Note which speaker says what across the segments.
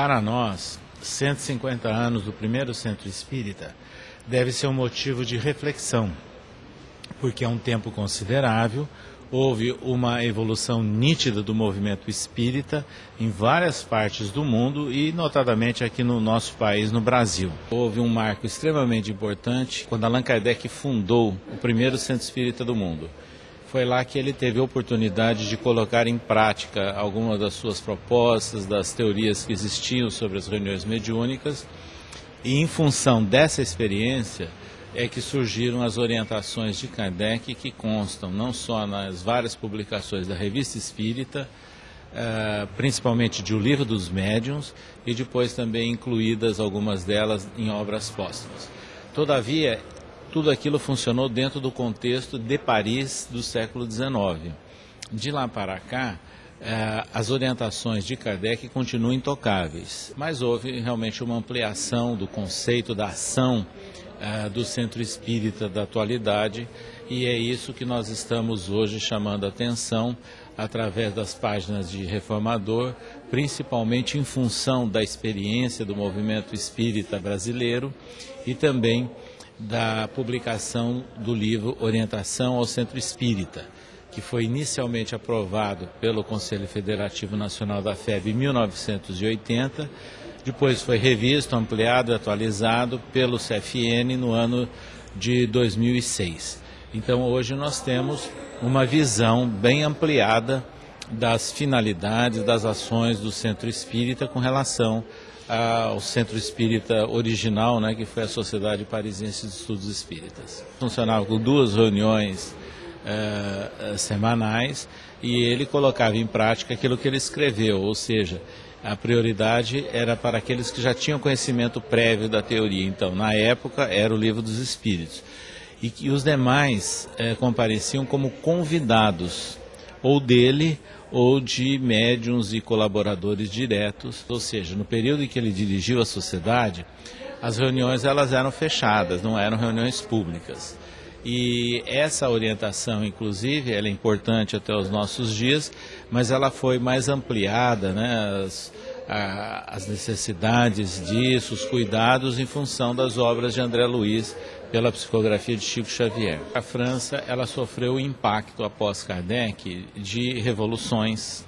Speaker 1: Para nós, 150 anos do primeiro centro espírita deve ser um motivo de reflexão, porque é um tempo considerável, houve uma evolução nítida do movimento espírita em várias partes do mundo e notadamente aqui no nosso país, no Brasil. Houve um marco extremamente importante quando Allan Kardec fundou o primeiro centro espírita do mundo. Foi lá que ele teve a oportunidade de colocar em prática algumas das suas propostas, das teorias que existiam sobre as reuniões mediúnicas, e em função dessa experiência é que surgiram as orientações de Kardec, que constam não só nas várias publicações da Revista Espírita, principalmente de O Livro dos Médiuns, e depois também incluídas algumas delas em obras póstumas. Todavia, tudo aquilo funcionou dentro do contexto de Paris do século XIX. De lá para cá, as orientações de Kardec continuam intocáveis, mas houve realmente uma ampliação do conceito da ação do centro espírita da atualidade, e é isso que nós estamos hoje chamando a atenção através das páginas de Reformador, principalmente em função da experiência do movimento espírita brasileiro e também da publicação do livro Orientação ao Centro Espírita, que foi inicialmente aprovado pelo Conselho Federativo Nacional da FEB em 1980, depois foi revisto, ampliado e atualizado pelo CFN no ano de 2006. Então hoje nós temos uma visão bem ampliada das finalidades, das ações do Centro Espírita com relação ao Centro Espírita original, que foi a Sociedade Parisiense de Estudos Espíritas. Funcionava com 2 reuniões semanais e ele colocava em prática aquilo que ele escreveu, ou seja, a prioridade era para aqueles que já tinham conhecimento prévio da teoria. Então, na época, era o Livro dos Espíritos. E que os demais compareciam como convidados, ou dele, ou de médiuns e colaboradores diretos. Ou seja, no período em que ele dirigiu a sociedade, as reuniões elas eram fechadas, não eram reuniões públicas. E essa orientação, inclusive, ela é importante até os nossos dias, mas ela foi mais ampliada, as necessidades disso, os cuidados em função das obras de André Luiz pela psicografia de Chico Xavier. A França, ela sofreu o impacto após Kardec de revoluções,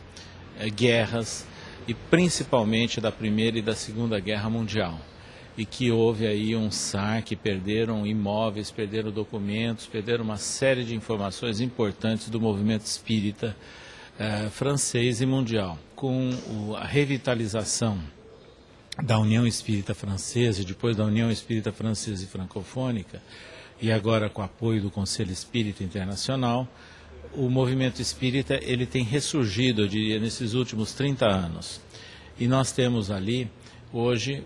Speaker 1: guerras e principalmente da Primeira e da Segunda Guerra Mundial. E que houve aí um saque, perderam imóveis, perderam documentos, perderam uma série de informações importantes do movimento espírita francês e mundial. Com a revitalização da União Espírita Francesa e depois da União Espírita Francesa e Francofônica, e agora com o apoio do Conselho Espírita Internacional, o movimento espírita ele tem ressurgido, eu diria, nesses últimos 30 anos. E nós temos ali hoje,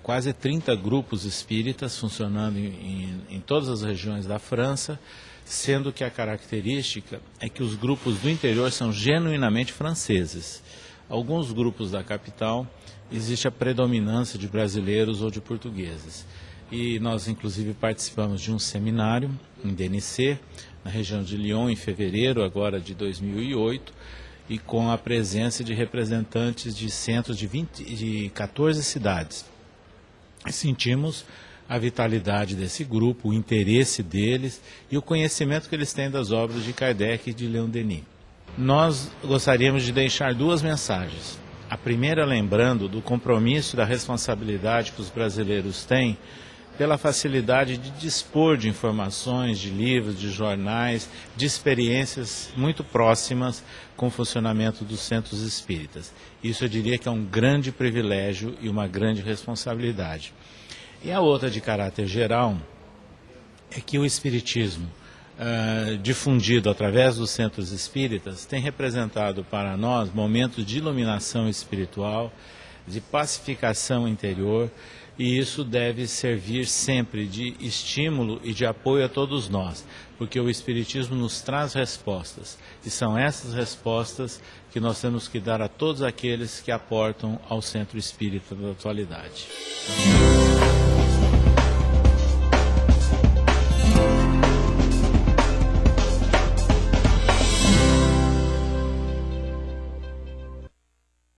Speaker 1: quase 30 grupos espíritas funcionando em todas as regiões da França, sendo que a característica é que os grupos do interior são genuinamente franceses. Alguns grupos da capital, existe a predominância de brasileiros ou de portugueses. E nós, inclusive, participamos de um seminário em DNC, na região de Lyon, em fevereiro agora de 2008, e com a presença de representantes de centros de 14 cidades. Sentimos a vitalidade desse grupo, o interesse deles e o conhecimento que eles têm das obras de Kardec e de Leon Denis. Nós gostaríamos de deixar 2 mensagens. A primeira, lembrando do compromisso e da responsabilidade que os brasileiros têm pela facilidade de dispor de informações, de livros, de jornais, de experiências muito próximas com o funcionamento dos centros espíritas. Isso eu diria que é um grande privilégio e uma grande responsabilidade. E a outra, de caráter geral, é que o espiritismo, difundido através dos centros espíritas, tem representado para nós momentos de iluminação espiritual, de pacificação interior, e isso deve servir sempre de estímulo e de apoio a todos nós, porque o Espiritismo nos traz respostas, e são essas respostas que nós temos que dar a todos aqueles que aportam ao Centro Espírita da atualidade.